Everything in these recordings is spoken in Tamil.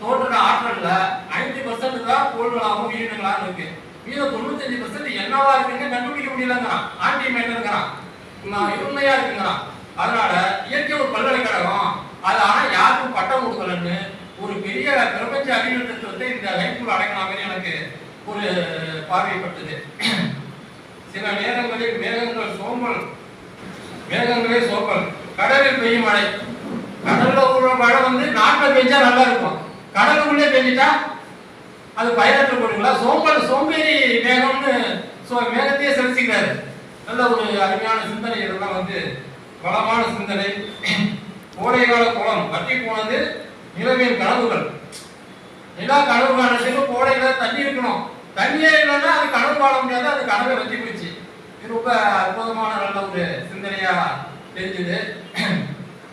தோன்ற ஆற்றல்ல 5% தான் கோள்களாகவும் உயிரினங்களாகவும் இருக்கு. மீதம் 95% என்னவா இருக்குன்னு கண்டுபிடிக்க முடியலங்கிறான். ஆன்டி மேட்டருங்கிறான், உண்மையா இருக்குங்கிறான். அதனால இயற்கை ஒரு பல்கலைக்கழகம், அது ஆனா யாருக்கும் பட்டம் கொடுக்கலன்னு ஒரு பெரிய பிரபஞ்ச அறிவியல் தத்துவத்தை இந்த லைஃப்ல அடங்கினாமே எனக்கு ஒரு பார்வைப்பட்டது. சில நேரங்களில் மேகங்களே சோம்பல், கடலில் பெய்யும் மழை. கடல்ல உள்ள மழை நாட்டில் பெஞ்சா நல்லா இருக்கும், கடலுக்குள்ளே பெஞ்சிட்டா அது பயனற்ற போடுங்களா. சோம்பேறி மேகம்னு மேகத்தையே செலுத்திக்கிறாரு. நல்ல ஒரு அருமையான சிந்தனை. இதெல்லாம் பலமான சிந்தனை. கோடைகால குளம் வற்றி போனது நிலவின் கனவுகள். நிலா கனவு காலத்துக்கு கோடையில தண்ணி இருக்கணும், தண்ணியே இல்லைன்னா அது கனவு காண முடியாது, அது கனவை வற்றி போயிடுச்சு. இது ரொம்ப அற்புதமான நல்ல ஒரு சிந்தனையா தெரிஞ்சுது.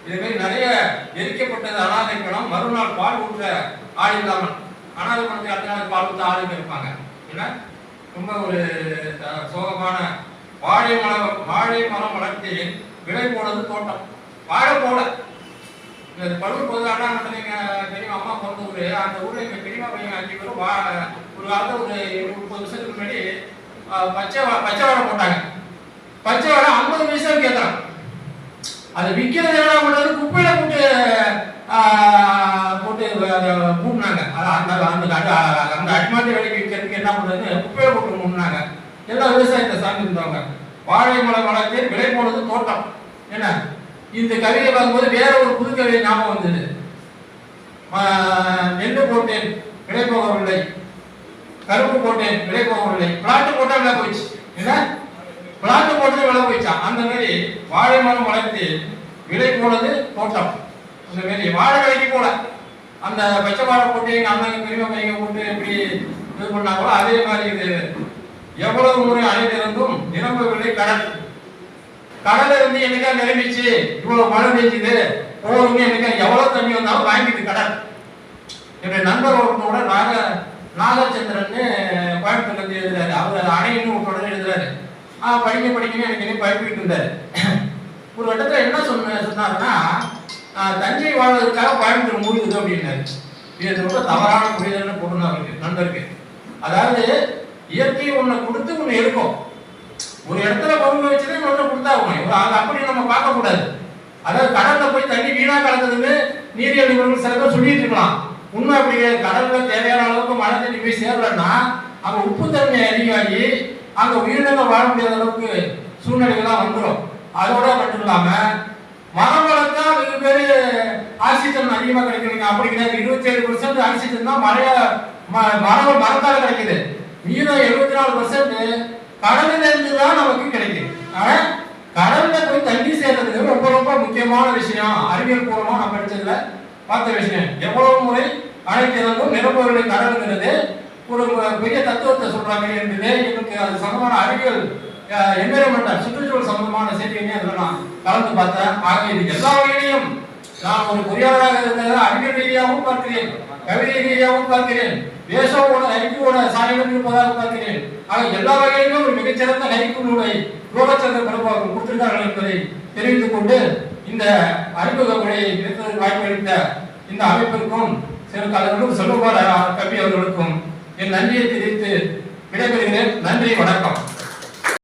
இதுமாரி நிறைய எரிக்கப்பட்டது அனாதை பணம், மறுநாள் பால் ஊற்ற ஆள் இல்லாமல். அனாதை பணத்தை அடுத்த நாள் பால் ஊற்ற ஆளுங்க இருப்பாங்க. ஏன்னா ரொம்ப ஒரு சோகமான. வாழை மரம் வளர்த்து விளை போனது தோட்டம். வாழை போல பழுவூர் போது அண்ணா தெரியும், அம்மா பிறந்த ஊர். அந்த ஊர்ல எங்க பெரியமா பையன் 5 பேரும் ஒரு காலத்தில் ஒரு 30 வருஷத்துக்கு முன்னாடி பச்சை வாழை போட்டாங்க. பச்சை வாழை 50 பைசா கேட்கறான். அதை விற்கிறது என்ன பண்றது, குப்பையில போட்டு மூடினாங்க. அந்த அடிமாட்டி வேலைக்கு விற்கிறதுக்கு என்ன பண்றது, குப்பையில போட்டு மூடினாங்க. எல்லா விவசாயத்தை சார்ந்து இருந்தவங்க. வாழை மரம் வளர்த்து விளை போனது தோட்டம். என்ன இந்த கவிதை பார்க்கும்போது வேற ஒரு புது கவிதை ஞாபகம் வந்தது. நெல்லு போட்டேன் விளை போகவில்லை, கரும்பு போட்டேன் விளை போகவில்லை, பிளாட்டு போட்டா விளை போயிடுச்சு. என்ன பிளாட்டு போட்டது விளை போயிடுச்சான். அந்த மாதிரி வாழை மரம் வளர்த்து விளை போனது தோட்டம். அந்த மாதிரி வாழை விலைக்கு போல அந்த பச்சை வாழை போட்டு எங்க அண்ணன் பெரியமா பையங்க போட்டு எப்படி இது பண்ணாங்களோ அதே மாதிரி இது எவ்வளவு முறை அணை திறந்தும் நிரம்பவில்லை கடல். கடலை என்னைக்கா நிரம்பிச்சு, இவ்வளவு மழை பெய்ஞ்சுது போதுங்க, என்னைக்கா எவ்வளவு தண்ணி வந்தாலும் வாங்கிட்டு கடல். என்னுடைய நண்பர் ஒருத்தோட நாகச்சந்திரன் கோயம்புத்தூர்ல இருந்து எழுதுறாரு. அவர் அணைன்னு ஒருத்தோட எழுதுறாரு. படிக்கணும் எனக்கு படிப்பிட்டு இருந்தாரு. ஒரு இடத்துல என்ன சொன்னாருன்னா, தஞ்சை வாழ்வதற்காக கோயம்புத்தூர் மூழ்குது அப்படின்னாரு. இது ரொம்ப தவறான புரிதல்னு போட்டுருந்தாரு நண்பருக்கு. அதாவது இயற்கை ஒன்றை கொடுத்து ஒன்று இருக்கும். ஒரு இடத்துல பொருள் வச்சுதான் ஒன்று கொடுத்தாகணும். அப்படி நம்ம பார்க்க கூடாது. அதாவது கடல்ல போய் தண்ணி வீணா கலந்ததுன்னு நீரியல் நிபுணர்கள் சில பேர் சொல்லிட்டு இருக்கலாம். உண்மை அப்படி கடல்ல தேவையான அளவுக்கு மழை தண்ணி போய் சேரலன்னா அங்க உப்பு தன்மை அதிகமாகி அங்க உயிரினங்கள் வாழ முடியாத அளவுக்கு சூழ்நிலைகள்லாம் வந்துடும். அதோட மட்டும் இல்லாம மரம் வளர்த்தா வெகு பேரு ஆக்சிஜன் அதிகமா கிடைக்கிறீங்க. அப்படி கிடையாது. 27% ஆக்சிஜன் தான் மரத்தால கிடைக்குது. மீதம் 74% கடல்ல இருந்து தான் நமக்கு கிடைக்குது. ஆனா கடல்ல போய் தண்ணி சேர்றதுக்கு ரொம்ப ரொம்ப முக்கியமான விஷயம். அறிவியல் பூர்வமா நம்ம படிச்சதுல பார்த்த விஷயம். எவ்வளவு முறை அணை திறந்தும் நிரம்பவில்லை கடல்ங்கிறது ஒரு பெரிய தத்துவத்தை சொல்றாங்க என்பது எனக்கு அது சம்பந்தமான அறிவியல் என்விரான்மெண்டல் சுற்றுச்சூழல் சம்பந்தமான செய்திகளையும் அதில் நான் கலந்து பார்த்தேன். ஆக இது எல்லா வகையிலையும் நான் ஒரு பொறியாளராக இருந்ததை அறிவியல் ரீதியாகவும் பார்க்கிறேன், கவிதை ரீதியாகவும் பார்க்கிறேன், வேஷோட ஹைக்கூட சாலைகள் இருப்பதாக பார்க்கிறேன். ஆக எல்லா வகையிலும் ஒரு மிகச்சிறந்த ஹைக்கூ நூலை ரோகச்சந்திர பிரபாகர் கொடுத்திருக்கார்கள் என்பதை தெரிவித்துக் கொண்டு இந்த அறிமுக உரையை நிறுத்துவதற்கு வாய்ப்பளித்த இந்த அமைப்பிற்கும் சில தலைவர்களும் செல்வபால கவி அவர்களுக்கும் என் நன்றியை தெரிவித்து விடைபெறுகிறேன். நன்றி, வணக்கம்.